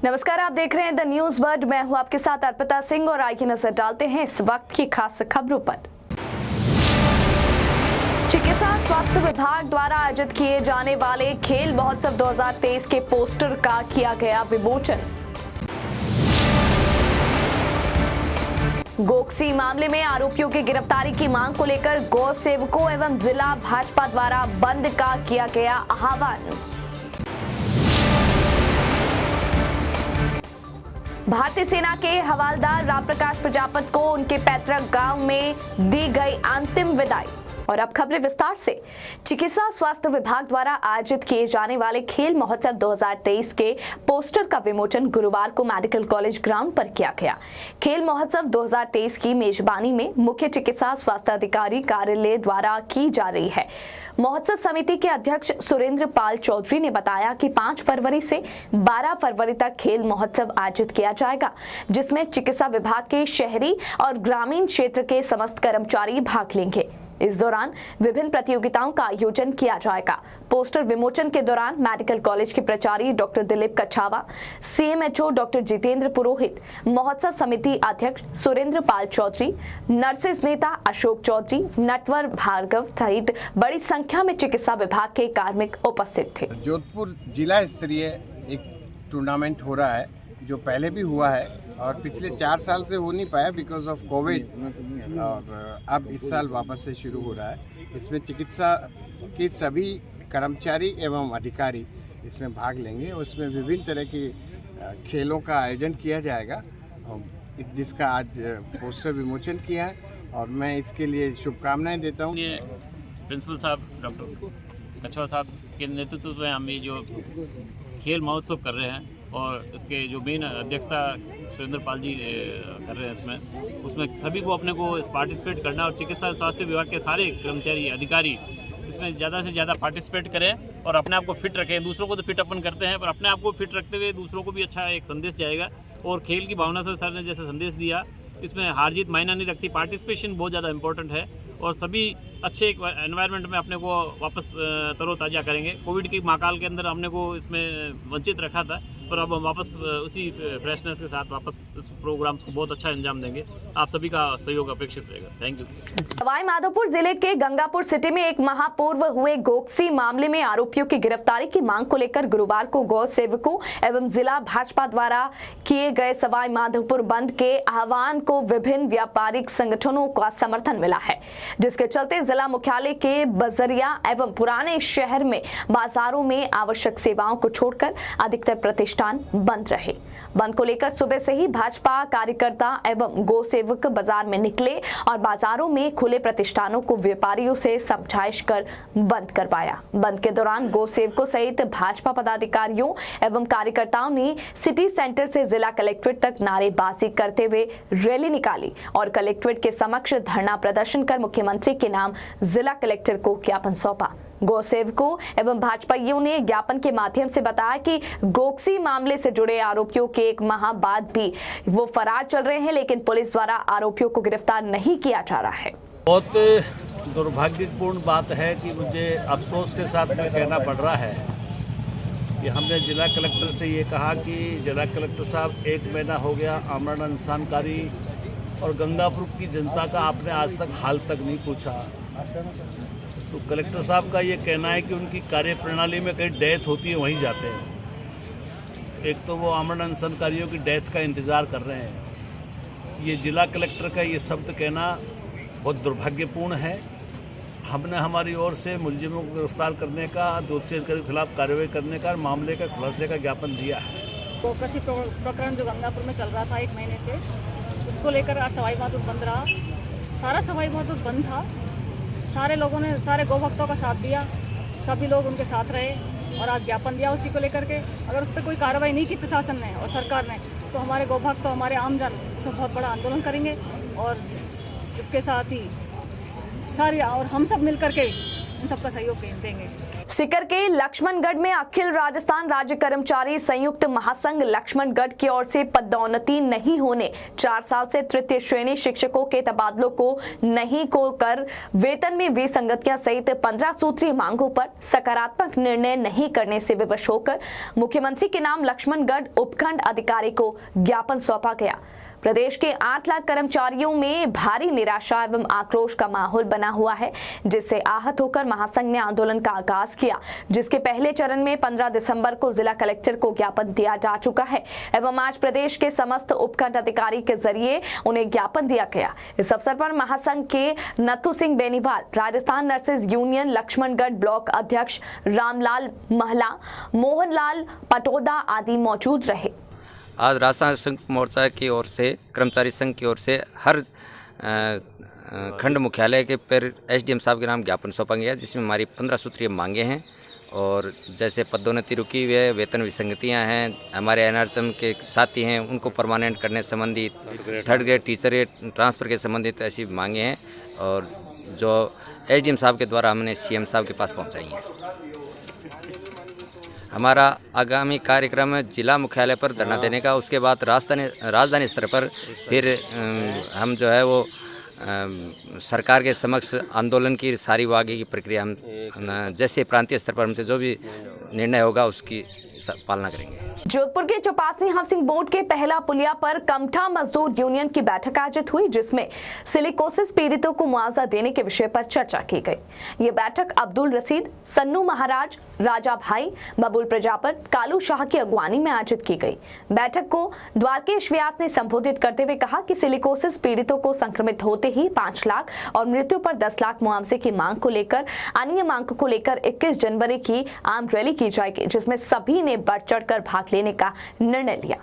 नमस्कार, आप देख रहे हैं द न्यूज वर्ल्ड। मैं हूं आपके साथ अर्पिता सिंह और आइए नजर डालते हैं इस वक्त की खास खबरों पर। चिकित्सा स्वास्थ्य विभाग द्वारा आयोजित किए जाने वाले खेल महोत्सव 2023 के पोस्टर का किया गया विमोचन। गोकसी मामले में आरोपियों की गिरफ्तारी की मांग को लेकर गौ सेवकों एवं जिला भाजपा द्वारा बंद का किया गया आह्वान। भारतीय सेना के हवलदार रामप्रकाश प्रजापति को उनके पैतृक गांव में दी गई अंतिम विदाई। और अब खबरें विस्तार से। चिकित्सा स्वास्थ्य विभाग द्वारा आयोजित किए जाने वाले खेल महोत्सव 2023 के पोस्टर का विमोचन गुरुवार को मेडिकल कॉलेज ग्राउंड पर किया गया। खेल महोत्सव 2023 की मेजबानी में मुख्य चिकित्सा स्वास्थ्य अधिकारी कार्यालय द्वारा की जा रही है। महोत्सव समिति के अध्यक्ष सुरेंद्र पाल चौधरी ने बताया कि 5 फरवरी से 12 फरवरी तक खेल महोत्सव आयोजित किया जाएगा, जिसमें चिकित्सा विभाग के शहरी और ग्रामीण क्षेत्र के समस्त कर्मचारी भाग लेंगे। इस दौरान विभिन्न प्रतियोगिताओं का आयोजन किया जाएगा। पोस्टर विमोचन के दौरान मेडिकल कॉलेज के प्राचार्य doctor Dilip Kachhawa, CMHO doctor Jitendra Purohit, महोत्सव समिति अध्यक्ष सुरेंद्र पाल चौधरी, नर्सेज नेता अशोक चौधरी, नटवर भार्गव सहित बड़ी संख्या में चिकित्सा विभाग के कार्मिक उपस्थित थे। जोधपुर जिला स्तरीय एक टूर्नामेंट हो रहा है, जो पहले भी हुआ है और पिछले 4 साल से हो नहीं पाया बिकॉज ऑफ कोविड, और अब इस साल वापस से शुरू हो रहा है। इसमें चिकित्सा के सभी कर्मचारी एवं अधिकारी इसमें भाग लेंगे। उसमें विभिन्न तरह के खेलों का आयोजन किया जाएगा, जिसका आज पोस्टर विमोचन किया है और मैं इसके लिए शुभकामनाएं देता हूँ। प्रिंसिपल साहब डॉक्टर कछवा साहब के नेतृत्व में हम ये जो खेल महोत्सव कर रहे हैं और इसके जो मेन अध्यक्षता सुरेंद्र पाल जी कर रहे हैं, उसमें सभी को अपने को पार्टिसिपेट करना और चिकित्सा स्वास्थ्य विभाग के सारे कर्मचारी अधिकारी इसमें ज़्यादा से ज़्यादा पार्टिसिपेट करें और अपने आप को फिट रखें। दूसरों को तो फिट अपन करते हैं, पर अपने आप को फिट रखते हुए दूसरों को भी अच्छा एक संदेश जाएगा। और खेल की भावना से सर ने जैसे संदेश दिया, इसमें हार जीत मायना नहीं रखती, पार्टिसिपेशन बहुत ज़्यादा इंपॉर्टेंट है और सभी अच्छे एक एनवायरनमेंट में अपने को वापस तरोताज़ा करेंगे। कोविड की महाकाल के अंदर हमने को इसमें वंचित रखा था, पर अब हम वापस उसी फ्रेशनेस के साथ वापस इस प्रोग्राम को बहुत अच्छा अंजाम देंगे। आप सभी का सहयोग अपेक्षित रहेगा। Thank you. सवाई माधोपुर जिले के गंगापुर सिटी में एक माह पूर्व हुए गोकसी मामले में आरोपियों की गिरफ्तारी की मांग को लेकर गुरुवार को गौ सेवकों एवं जिला भाजपा द्वारा किए गए सवाई माधोपुर बंद के आह्वान को विभिन्न व्यापारिक संगठनों का समर्थन मिला है, जिसके चलते जिला मुख्यालय के बजरिया एवं पुराने शहर में बाजारों में आवश्यक सेवाओं को छोड़कर अधिकतर प्रतिष्ठान बंद रहे। बंद को लेकर सुबह से ही भाजपा कार्यकर्ता एवं गौ सेवक बाजार में निकले और बाजारों में खुले प्रतिष्ठानों को व्यापारियों से समझाइश कर बंद करवाया। बंद के दौरान गौ सेवकों सहित भाजपा पदाधिकारियों एवं कार्यकर्ताओं ने सिटी सेंटर से जिला कलेक्ट्रेट तक नारेबाजी करते हुए रैली निकाली और कलेक्ट्रेट के समक्ष धरना प्रदर्शन कर मुख्यमंत्री के नाम जिला कलेक्टर को ज्ञापन सौंपा। गौ सेवकों एवं भाजपाइयों ने ज्ञापन के माध्यम से बताया कि गोकसी मामले से जुड़े आरोपियों के 1 माह बाद भी वो फरार चल रहे हैं, लेकिन पुलिस द्वारा आरोपियों को गिरफ्तार नहीं किया जा रहा है। बहुत दुर्भाग्यपूर्ण बात है कि मुझे अफसोस के साथ में कहना पड़ रहा है कि हमने जिला कलेक्टर से ये कहा कि जिला कलेक्टर साहब 1 महीना हो गया, आमरण अनशनकारी और गंगापुर की जनता का आपने आज तक हाल तक नहीं पूछा। तो कलेक्टर साहब का ये कहना है कि उनकी कार्य प्रणाली में कहीं डेथ होती है वहीं जाते हैं। एक तो वो आमरण अनशनकारियों की डेथ का इंतज़ार कर रहे हैं। ये जिला कलेक्टर का ये शब्द कहना बहुत दुर्भाग्यपूर्ण है। हमने हमारी ओर से मुलजिमों को गिरफ्तार करने का, दोषी अधिकारियों के खिलाफ कार्रवाई करने का, मामले का खुलासे का ज्ञापन दिया है। गोकसी प्रकरण जो गंगापुर में चल रहा था 1 महीने से, उसको लेकर आज सवाई माधोपुर बंद रहा। सारा सवाई माधोपुर बंद था। सारे लोगों ने, सारे गौ भक्तों का साथ दिया, सभी लोग उनके साथ रहे और आज ज्ञापन दिया उसी को लेकर के। अगर उस पर कोई कार्रवाई नहीं की प्रशासन ने और सरकार ने, तो हमारे गौ भक्त, तो हमारे आमजन इसमें बहुत बड़ा आंदोलन करेंगे और इसके साथ ही सारी और हम सब मिल करके इन सबका सहयोग देंगे। सीकर के लक्ष्मणगढ़ में अखिल राजस्थान राज्य कर्मचारी संयुक्त महासंघ लक्ष्मणगढ़ की ओर से पदोन्नति नहीं होने, 4 साल से तृतीय श्रेणी शिक्षकों के तबादलों को नहीं को कर वेतन में विसंगतियां सहित 15 सूत्रीय मांगों पर सकारात्मक निर्णय नहीं करने से विवश होकर मुख्यमंत्री के नाम लक्ष्मणगढ़ उपखंड अधिकारी को ज्ञापन सौंपा गया। प्रदेश के 8 लाख कर्मचारियों में भारी निराशा एवं आक्रोश का माहौल बना हुआ है, जिससे आहत होकर महासंघ ने आंदोलन का आगाज किया, जिसके पहले चरण में 15 दिसंबर को जिला कलेक्टर को ज्ञापन दिया जा चुका है एवं आज प्रदेश के समस्त उपखंड अधिकारी के जरिए उन्हें ज्ञापन दिया गया। इस अवसर पर महासंघ के Nathu Singh Beniwal, Rajasthan nurses union Laxmangarh block अध्यक्ष रामलाल महला, मोहनलाल पटोदा आदि मौजूद रहे। आज राजस्थान संघ मोर्चा की ओर से, कर्मचारी संघ की ओर से हर खंड मुख्यालय के पर एसडीएम साहब के नाम ज्ञापन सौंपा गया, जिसमें हमारी 15 सूत्रीय मांगे हैं। और जैसे पदोन्नति रुकी हुई है, वेतन विसंगतियां हैं, हमारे एनआरएसएम के साथी हैं उनको परमानेंट करने संबंधी, 3rd ग्रेड टीचर ट्रांसफ़र के संबंधित ऐसी मांगे हैं और जो एसडीएम साहब के द्वारा हमने सीएम साहब के पास पहुँचाई हैं। हमारा आगामी कार्यक्रम है जिला मुख्यालय पर धरना देने का, उसके बाद राजधानी स्तर पर फिर हम जो है वो सरकार के समक्ष आंदोलन की सारी आगे की प्रक्रिया हम जैसे प्रांतीय स्तर पर हमसे जो भी निर्णय होगा उसकी पालना करेंगे। जोधपुर के चौपासी हाउसिंग बोर्ड के पहला पुलिया पर कमठा मजदूर यूनियन की बैठक आयोजित हुई, जिसमें सिलिकोसिस पीड़ितों को मुआवजा देने के विषय पर चर्चा की गई। ये बैठक अब्दुल रसीद, सन्नू महाराज, राजा भाई, बबुल प्रजापत, कालू शाह की अगवानी में आयोजित की गई। बैठक को द्वारकेश व्यास ने संबोधित करते हुए कहा कि सिलिकोसिस पीड़ितों को संक्रमित होते ही 5 लाख और मृत्यु पर 10 लाख मुआवजे की मांग को लेकर अन्य मांग को लेकर 21 जनवरी की आम रैली की जाएगी, जिसमें सभी ने बढ़ चढ़कर भाग लेने का निर्णय लिया।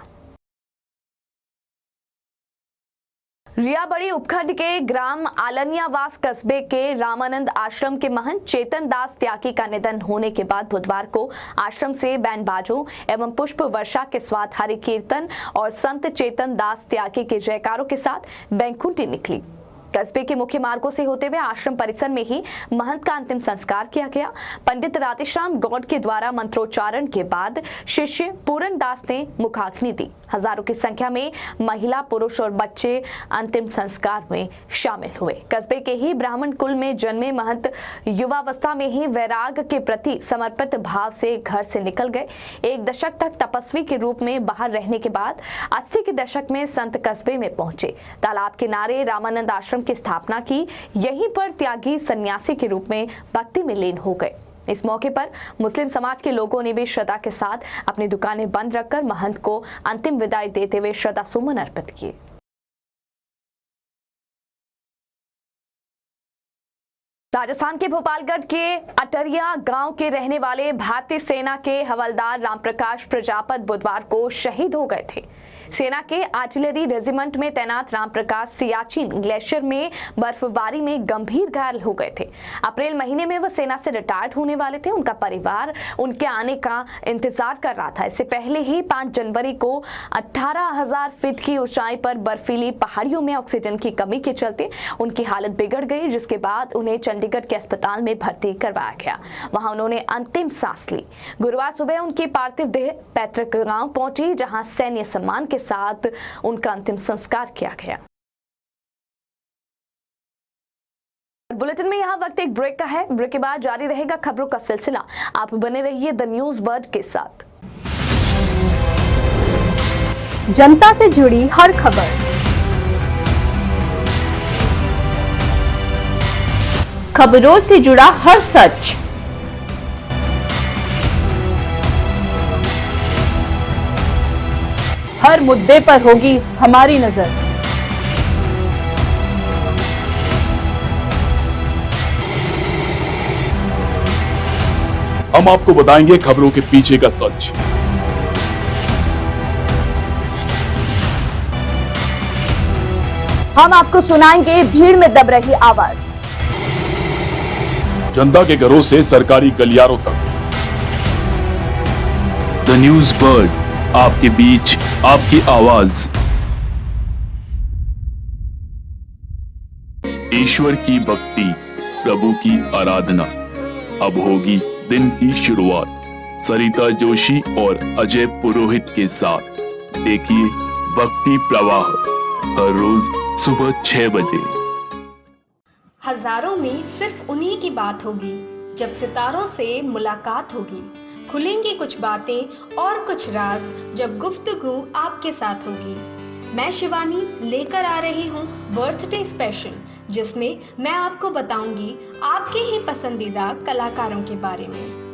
रियाबड़ी उपखंड के ग्राम आलनियावास कस्बे के रामानंद आश्रम के महंत चेतन दास त्यागी का निधन होने के बाद बुधवार को आश्रम से बैंड बाजों एवं पुष्प वर्षा के साथ हरि कीर्तन और संत चेतन दास त्यागी के जयकारों के साथ बैंकुंठी निकली। कस्बे के मुख्य मार्गों से होते हुए आश्रम परिसर में ही महंत का अंतिम संस्कार किया गया। पंडित राधेश्याम गौड़ के द्वारा मंत्रोच्चारण के बाद शिष्य पूरन दास ने मुखाग्नि दी। हजारों की संख्या में महिला, पुरुष और बच्चे अंतिम संस्कार में शामिल हुए। कस्बे के ही ब्राह्मण कुल में जन्मे महंत युवावस्था में ही वैराग के प्रति समर्पित भाव से घर से निकल गए। 1 दशक तक तपस्वी के रूप में बाहर रहने के बाद 80 के दशक में संत कस्बे में पहुंचे। तालाब किनारे रामानंद आश्रम की स्थापना की। यहीं पर त्यागी सन्यासी के रूप में भक्ति में लीन हो गए। इस मौके पर मुस्लिम समाज के लोगों ने भी श्रद्धा के साथ अपनी दुकानें बंद रखकर महंत को अंतिम विदाई देते हुए श्रद्धा सुमन अर्पित किए। राजस्थान के भोपालगढ़ के अटरिया गांव के रहने वाले भारतीय सेना के हवलदार रामप्रकाश प्रजापत बुधवार को शहीद हो गए थे। सेना के आर्टिलरी रेजिमेंट में तैनात रामप्रकाश सियाचिन ग्लेशियर में बर्फबारी में गंभीर घायल हो गए थे। अप्रैल महीने में वह सेना से रिटायर्ड होने वाले थे। उनका परिवार उनके आने का इंतजार कर रहा था। इससे पहले ही 5 जनवरी को 18,000 फीट की ऊंचाई पर बर्फीली पहाड़ियों में ऑक्सीजन की कमी के चलते उनकी हालत बिगड़ गई, जिसके बाद उन्हें चंडीगढ़ के अस्पताल में भर्ती करवाया गया। वहां उन्होंने अंतिम सांस ली। गुरुवार सुबह उनकी पार्थिव देह पैतृक गांव पहुंची, जहां सैन्य सम्मान के साथ उनका अंतिम संस्कार किया गया। बुलेटिन में यहां वक्त एक ब्रेक का है। ब्रेक के बाद जारी रहेगा खबरों का सिलसिला। आप बने रहिए द न्यूज बर्ड के साथ। जनता से जुड़ी हर खबर, खबरों से जुड़ा हर सच, हर मुद्दे पर होगी हमारी नजर। हम आपको बताएंगे खबरों के पीछे का सच। हम आपको सुनाएंगे भीड़ में दब रही आवाज। जनता के घरों से सरकारी गलियारों तक। द न्यूज बर्ड, आपके बीच, आपकी आवाज। ईश्वर की भक्ति, प्रभु की आराधना अब होगी दिन की शुरुआत सरिता जोशी और अजय पुरोहित के साथ। देखिए भक्ति प्रवाह हर रोज सुबह 6 बजे। हजारों में सिर्फ उन्हीं की बात होगी जब सितारों से मुलाकात होगी। खुलेंगी कुछ बातें और कुछ राज जब गुफ्तगू आपके साथ होगी। मैं शिवानी लेकर आ रही हूँ बर्थडे स्पेशल, जिसमें मैं आपको बताऊंगी आपके ही पसंदीदा कलाकारों के बारे में।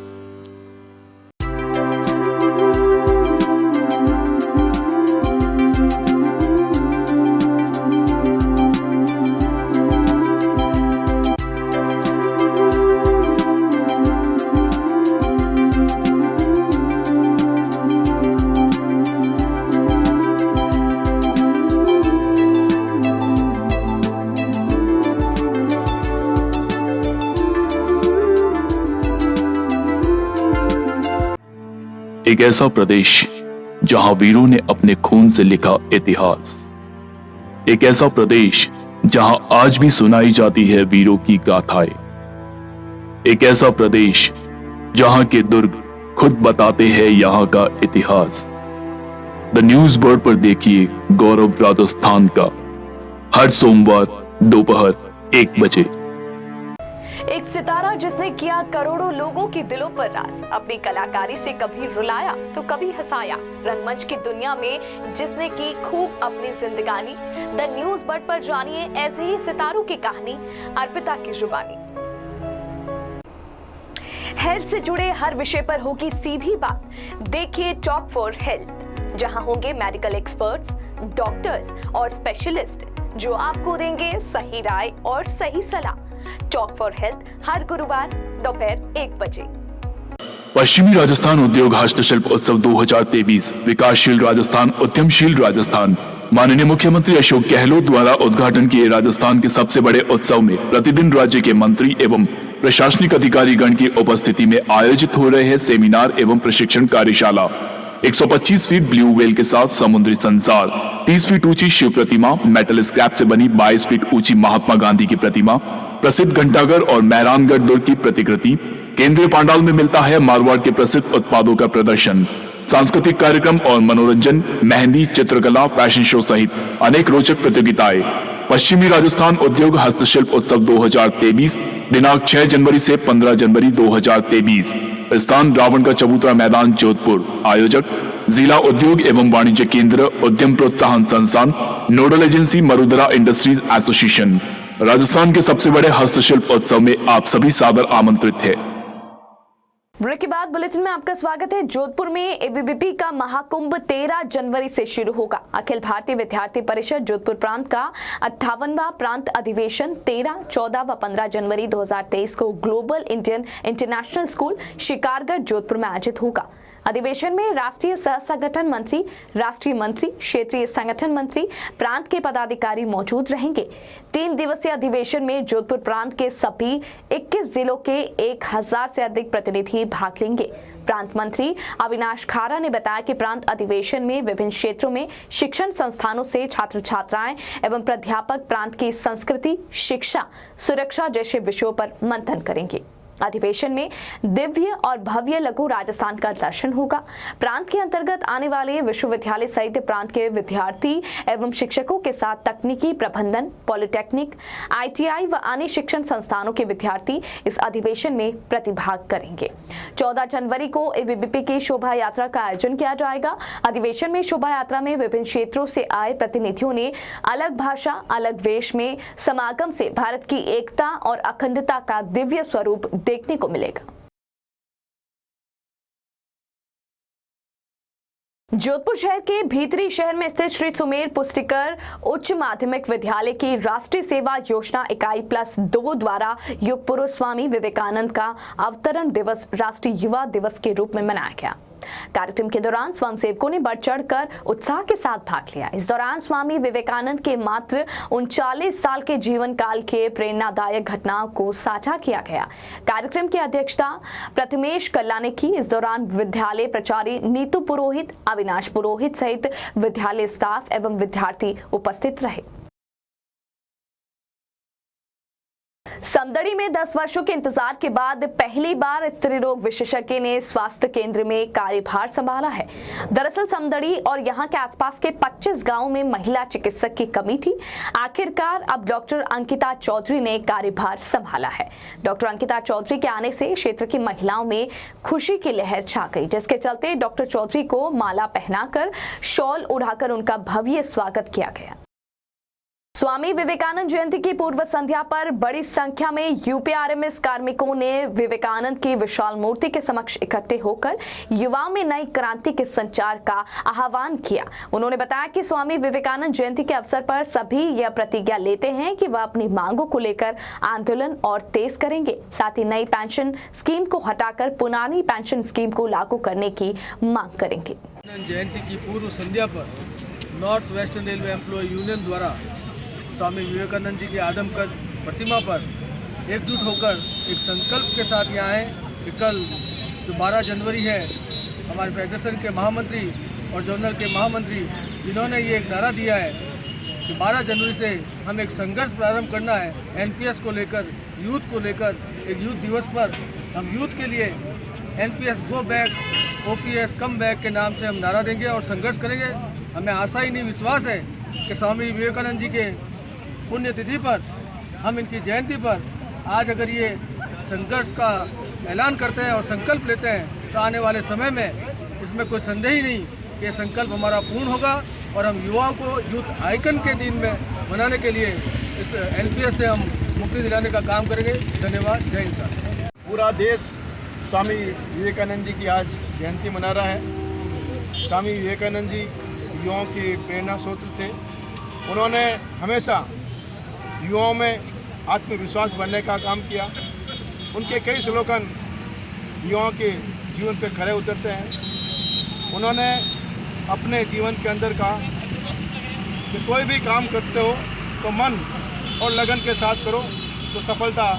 एक ऐसा प्रदेश जहां वीरों ने अपने खून से लिखा इतिहास। एक ऐसा प्रदेश जहां आज भी सुनाई जाती है वीरों की गाथाएं। एक ऐसा प्रदेश जहां के दुर्ग खुद बताते हैं यहां का इतिहास। द न्यूज बोर्ड पर देखिए गौरव राजस्थान का हर सोमवार दोपहर 1 बजे। एक सितारा जिसने किया करोड़ों लोगों के दिलों पर राज, अपनी कलाकारी से कभी रुलाया तो कभी हंसाया। रंगमंच की दुनिया में जिसने की खूब अपनी जिंदगानी। द न्यूज बर्ड पर जानिए ऐसे ही सितारों की कहानी, अर्पिता की जुबानी। हेल्थ से जुड़े हर विषय पर होगी सीधी बात। देखिए टॉक फॉर हेल्थ, जहां होंगे मेडिकल एक्सपर्ट्स, डॉक्टर्स और स्पेशलिस्ट जो आपको देंगे सही राय और सही सलाह। टॉक फॉर हेल्थ हर गुरुवार दोपहर 1 बजे। पश्चिमी राजस्थान उद्योग हस्तशिल्प उत्सव 2023 विकासशील राजस्थान, उद्यमशील राजस्थान। माननीय मुख्यमंत्री अशोक गहलोत द्वारा उद्घाटन किए राजस्थान के सबसे बड़े उत्सव में प्रतिदिन राज्य के मंत्री एवं प्रशासनिक अधिकारी गण की उपस्थिति में आयोजित हो रहे हैं सेमिनार एवं प्रशिक्षण कार्यशाला। 125 फीट ब्लू व्हेल के साथ समुद्री संसार, 30 फीट ऊंची शिव प्रतिमा, मेटल स्क्रैप से बनी 22 फीट ऊंची महात्मा गांधी की प्रतिमा, प्रसिद्ध घंटाघर और मेहरानगढ़ दुर्ग की प्रतिकृति। केंद्रीय पांडाल में मिलता है मारवाड़ के प्रसिद्ध उत्पादों का प्रदर्शन। सांस्कृतिक कार्यक्रम और मनोरंजन, मेहंदी, चित्रकला, फैशन शो सहित अनेक रोचक प्रतियोगिताएं। पश्चिमी राजस्थान उद्योग हस्तशिल्प उत्सव 2023 दिनांक 6 जनवरी से 15 जनवरी 2023। स्थान रावण का चबूतरा मैदान, जोधपुर। आयोजक जिला उद्योग एवं वाणिज्य केंद्र, उद्यम प्रोत्साहन संस्थान, nodal agency Marudhara industries association. Rajasthan के सबसे बड़े हस्तशिल्प उत्सव में आप सभी सादर आमंत्रित हैं। ब्रेक के बाद बुलेटिन में आपका स्वागत है। जोधपुर में एबीवीपी का महाकुंभ 13 जनवरी से शुरू होगा। अखिल भारतीय विद्यार्थी परिषद जोधपुर प्रांत का 58वां प्रांत अधिवेशन 13, 14 व 15 जनवरी 2023 को global Indian international school Shikargarh Jodhpur में आयोजित होगा। अधिवेशन में राष्ट्रीय सह संगठन मंत्री, राष्ट्रीय मंत्री, क्षेत्रीय संगठन मंत्री, प्रांत के पदाधिकारी मौजूद रहेंगे। 3 दिवसीय अधिवेशन में जोधपुर प्रांत के सभी 21 जिलों के 1000 से अधिक प्रतिनिधि भाग लेंगे। प्रांत मंत्री अविनाश खारा ने बताया कि प्रांत अधिवेशन में विभिन्न क्षेत्रों में शिक्षण संस्थानों से छात्र छात्राएं एवं प्राध्यापक प्रांत की संस्कृति, शिक्षा, सुरक्षा जैसे विषयों पर मंथन करेंगे। अधिवेशन में दिव्य और भव्य लघु राजस्थान का दर्शन होगा। प्रांत के अंतर्गत आने वाले विश्वविद्यालय सहित प्रांत के विद्यार्थी एवं शिक्षकों के साथ तकनीकी प्रबंधन, पॉलिटेक्निक, ITI व अन्य शिक्षण संस्थानों के विद्यार्थी इस अधिवेशन में प्रतिभाग करेंगे। 14 जनवरी को एबीवीपी की शोभा यात्रा का आयोजन किया जाएगा। अधिवेशन में शोभा यात्रा में विभिन्न क्षेत्रों से आए प्रतिनिधियों ने अलग भाषा, अलग वेश में समागम से भारत की एकता और अखंडता का दिव्य स्वरूप देखने को मिलेगा। जोधपुर शहर के भीतरी शहर में स्थित श्री सुमेर पुष्टिकर उच्च माध्यमिक विद्यालय की राष्ट्रीय सेवा योजना इकाई +2 द्वारा युग पुरुष स्वामी विवेकानंद का अवतरण दिवस राष्ट्रीय युवा दिवस के रूप में मनाया गया। कार्यक्रम के दौरान स्वयंसेवकों ने बढ़ चढ़कर उत्साह के साथ भाग लिया। इस दौरान स्वामी विवेकानंद के मात्र 39 साल के जीवन काल के प्रेरणादायक घटनाओं को साझा किया गया। कार्यक्रम की अध्यक्षता प्रतिमेश कल्ला ने की। इस दौरान विद्यालय प्राचार्य नीतू पुरोहित, अविनाश पुरोहित सहित विद्यालय स्टाफ एवं विद्यार्थी उपस्थित रहे। समदड़ी में 10 वर्षों के इंतजार के बाद पहली बार स्त्री रोग विशेषज्ञ ने स्वास्थ्य केंद्र में कार्यभार संभाला है। दरअसल समदड़ी और यहां के आसपास के 25 गांवों में महिला चिकित्सक की कमी थी। आखिरकार अब डॉक्टर अंकिता चौधरी ने कार्यभार संभाला है। डॉक्टर अंकिता चौधरी के आने से क्षेत्र की महिलाओं में खुशी की लहर छा गई, जिसके चलते डॉक्टर चौधरी को माला पहनाकर शॉल उड़ाकर उनका भव्य स्वागत किया गया। स्वामी विवेकानंद जयंती की पूर्व संध्या पर बड़ी संख्या में यूपीआरएमएस कार्मिकों ने विवेकानंद की विशाल मूर्ति के समक्ष इकट्ठे होकर युवाओं में नई क्रांति के संचार का आह्वान किया। उन्होंने बताया कि स्वामी विवेकानंद जयंती के अवसर पर सभी यह प्रतिज्ञा लेते हैं कि वह अपनी मांगों को लेकर आंदोलन और तेज करेंगे। साथ ही नई पेंशन स्कीम को हटाकर पुरानी पेंशन स्कीम को लागू करने की मांग करेंगे। जयंती की पूर्व संध्या पर north western railway employee union द्वारा स्वामी विवेकानंद जी की आदमकद प्रतिमा पर एकजुट होकर एक संकल्प के साथ यहाँ आए कि कल जो 12 जनवरी है, हमारे फेडरेशन के महामंत्री और जोनल के महामंत्री जिन्होंने ये एक नारा दिया है कि 12 जनवरी से हम एक संघर्ष प्रारंभ करना है एनपीएस को लेकर, यूथ को लेकर। एक यूथ दिवस पर हम यूथ के लिए NPS go back, OPS come back के नाम से हम नारा देंगे और संघर्ष करेंगे। हमें आशा ही नहीं, विश्वास है कि स्वामी विवेकानंद जी के पुण्यतिथि पर, हम इनकी जयंती पर आज अगर ये संघर्ष का ऐलान करते हैं और संकल्प लेते हैं तो आने वाले समय में इसमें कोई संदेह ही नहीं कि ये संकल्प हमारा पूर्ण होगा और हम युवाओं को यूथ आइकन के दिन में मनाने के लिए इस एनपीएस से हम मुक्ति दिलाने का काम करेंगे। धन्यवाद। जय हिंद साहब। पूरा देश स्वामी विवेकानंद जी की आज जयंती मना रहा है। स्वामी विवेकानंद जी युवाओं की प्रेरणा स्रोत थे। उन्होंने हमेशा युवाओं में आत्मविश्वास बढ़ने का काम किया। उनके कई स्लोगन युवाओं के जीवन पे खरे उतरते हैं। उन्होंने अपने जीवन के अंदर कहा कि कोई भी काम करते हो तो मन और लगन के साथ करो तो सफलता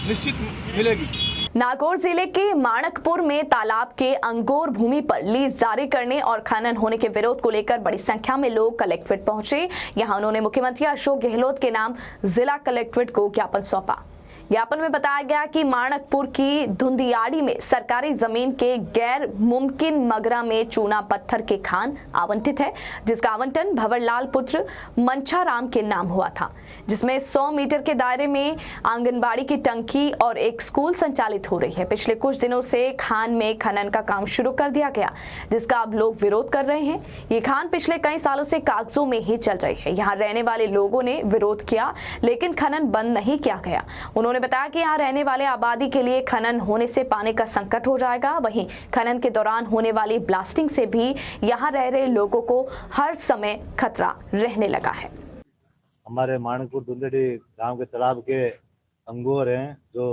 निश्चित मिलेगी। नागौर जिले के माणकपुर में तालाब के अंगोर भूमि पर लीज जारी करने और खनन होने के विरोध को लेकर बड़ी संख्या में लोग कलेक्ट्रेट पहुंचे। यहां उन्होंने मुख्यमंत्री अशोक गहलोत के नाम जिला कलेक्ट्रेट को ज्ञापन सौंपा। ज्ञापन में बताया गया कि माणकपुर की धुंधियाड़ी में सरकारी जमीन के गैर मुमकिन मगरा में चूना पत्थर के खान आवंटित है, जिसका आवंटन भंवरलाल पुत्र मंछाराम के नाम हुआ था, जिसमें 100 मीटर के दायरे में आंगनबाड़ी की टंकी और एक स्कूल संचालित हो रही है। पिछले कुछ दिनों से खान में खनन का काम शुरू कर दिया गया, जिसका अब लोग विरोध कर रहे हैं। ये खान पिछले कई सालों से कागजों में ही चल रही है। यहाँ रहने वाले लोगों ने विरोध किया, लेकिन खनन बंद नहीं किया गया। उन्होंने बताया कि यहाँ रहने वाले आबादी के लिए खनन होने से पानी का संकट हो जाएगा। वहीं खनन के दौरान होने वाली ब्लास्टिंग से भी यहाँ रह रहे लोगों को हर समय खतरा रहने लगा है। हमारे माणकपुर धुंधेड़ी गांव के तालाब के अंगोर हैं जो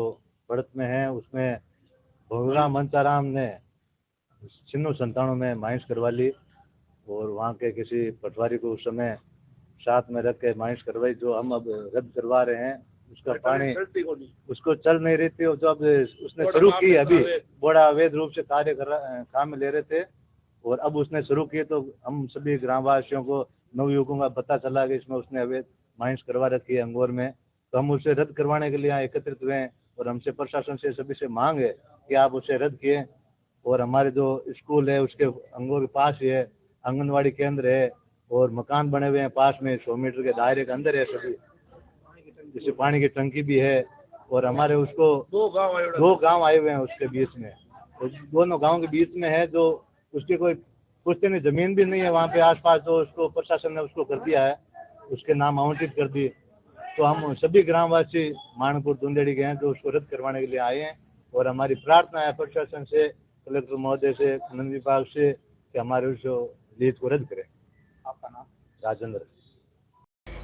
बढ़त में हैं, उसमें भंवरलाल मंछाराम ने 96 में माइंस करवा ली और वहाँ के किसी पटवारी को उस समय साथ में रख के माइंस करवाई, जो हम अब रद्द करवा रहे हैं। उसका पानी उसको चल नहीं रही थी और जो अब उसने शुरू की, अभी बड़ा अवैध रूप से काम में ले रहे थे और अब उसने शुरू किए तो हम सभी ग्रामवासियों को, नवयुवकों का पता चला कि इसमें उसने अवैध माइंस करवा रखी है अंगोर में। तो हम उसे रद्द करवाने के लिए यहाँ एकत्रित हुए हैं और हमसे प्रशासन से सभी से मांग है कि आप उसे रद्द किए। और हमारे जो स्कूल है उसके अंगोर के पास ही है, आंगनबाड़ी केंद्र है और मकान बने हुए हैं पास में, 100 मीटर के दायरे के अंदर है सभी, जैसे पानी की टंकी भी है। और हमारे उसको 2 गांव आए हुए हैं उसके बीच में, तो दोनों गांव के बीच में है, जो उसकी कोई पुश्तैनी जमीन भी नहीं है वहाँ पे आसपास, जो उसको प्रशासन ने उसको कर दिया है, उसके नाम आवंटित कर दी। तो हम सभी ग्रामवासी माणकपुर धुंधेड़ी के हैं जो उसको रद्द करवाने के लिए आए हैं और हमारी प्रार्थना है प्रशासन से, कलेक्टर महोदय से, खनन विभाग से कि हमारे उस लीज को रद्द करें। आपका नाम? राजेंद्र।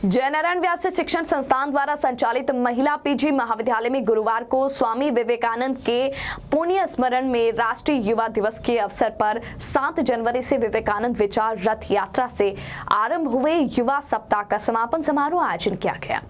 जयनारायण व्यास शिक्षण संस्थान द्वारा संचालित महिला पीजी महाविद्यालय में गुरुवार को स्वामी विवेकानंद के पुण्य स्मरण में राष्ट्रीय युवा दिवस के अवसर पर 7 जनवरी से विवेकानंद विचार रथ यात्रा से आरंभ हुए युवा सप्ताह का समापन समारोह आयोजन किया गया।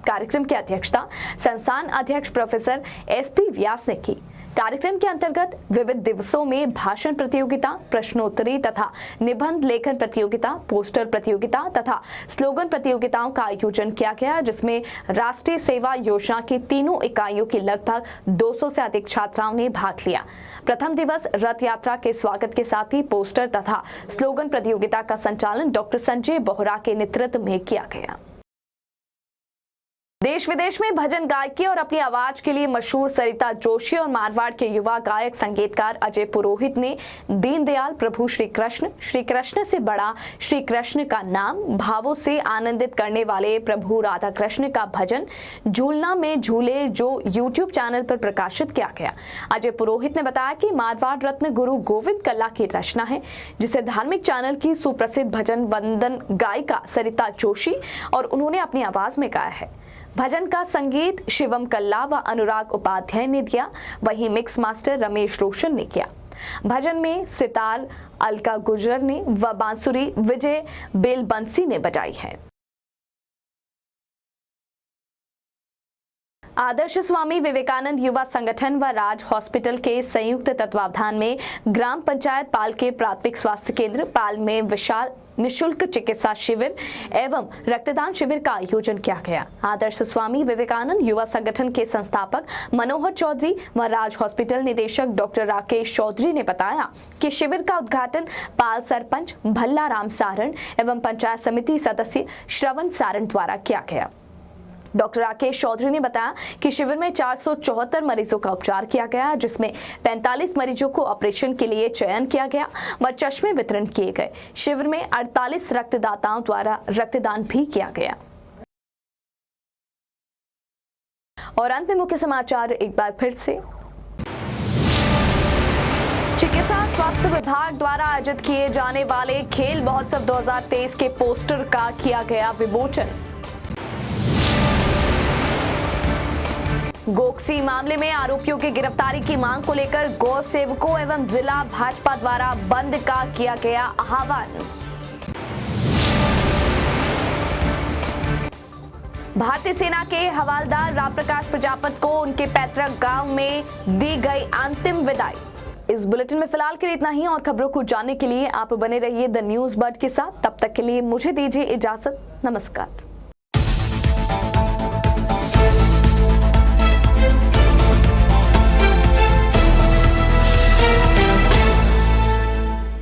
कार्यक्रम की अध्यक्षता संस्थान अध्यक्ष प्रोफेसर SP व्यास ने की। कार्यक्रम के अंतर्गत विविध दिवसों में भाषण प्रतियोगिता, प्रश्नोत्तरी तथा निबंध लेखन प्रतियोगिता, पोस्टर प्रतियोगिता तथा स्लोगन प्रतियोगिताओं का आयोजन किया गया, जिसमें राष्ट्रीय सेवा योजना की तीनों इकाइयों की लगभग 200 से अधिक छात्राओं ने भाग लिया। प्रथम दिवस रथ यात्रा के स्वागत के साथ ही पोस्टर तथा स्लोगन प्रतियोगिता का संचालन डॉक्टर संजय बोहरा के नेतृत्व में किया गया। देश विदेश में भजन गायकी और अपनी आवाज के लिए मशहूर सरिता जोशी और मारवाड़ के युवा गायक संगीतकार अजय पुरोहित ने दीनदयाल प्रभु श्री कृष्ण से बड़ा श्री कृष्ण का नाम, भावों से आनंदित करने वाले प्रभु राधा कृष्ण का भजन झूलना में झूले जो YouTube चैनल पर प्रकाशित किया गया। अजय पुरोहित ने बताया कि मारवाड़ रत्न गुरु गोविंद कल्ला की रचना है, जिसे धार्मिक चैनल की सुप्रसिद्ध भजन वंदन गायिका सरिता जोशी और उन्होंने अपनी आवाज में गाया है। भजन का संगीत शिवम कल्ला व अनुराग उपाध्याय ने दिया, वहीं मिक्स मास्टर रमेश रोशन ने किया। भजन में सितार अलका गुजर ने व बांसुरी विजय बेलबंसी ने बजाई है। आदर्श स्वामी विवेकानंद युवा संगठन व राज हॉस्पिटल के संयुक्त तत्वावधान में ग्राम पंचायत पाल के प्राथमिक स्वास्थ्य केंद्र पाल में विशाल निशुल्क चिकित्सा शिविर एवं रक्तदान शिविर का आयोजन किया गया। आदर्श स्वामी विवेकानंद युवा संगठन के संस्थापक मनोहर चौधरी व राज हॉस्पिटल निदेशक डॉक्टर राकेश चौधरी ने बताया कि शिविर का उद्घाटन पाल सरपंच भल्ला राम सारण एवं पंचायत समिति सदस्य श्रवण सारण द्वारा किया गया। डॉक्टर राकेश चौधरी ने बताया कि शिविर में 474 मरीजों का उपचार किया गया, जिसमें 45 मरीजों को ऑपरेशन के लिए चयन किया गया व चश्मे वितरण किए गए। शिविर में 48 रक्तदाताओं द्वारा रक्तदान भी किया गया। और अंत में मुख्य समाचार एक बार फिर से। चिकित्सा स्वास्थ्य विभाग द्वारा आयोजित किए जाने वाले खेल महोत्सव 2023 के पोस्टर का किया गया विमोचन। गोक्सी मामले में आरोपियों की गिरफ्तारी की मांग को लेकर गौ सेवकों एवं जिला भाजपा द्वारा बंद का किया गया आह्वान। भारतीय सेना के हवलदार रामप्रकाश प्रजापति को उनके पैतृक गांव में दी गई अंतिम विदाई। इस बुलेटिन में फिलहाल के लिए इतना ही और खबरों को जानने के लिए आप बने रहिए द न्यूज बर्ड के साथ। तब तक के लिए मुझे दीजिए इजाजत। नमस्कार।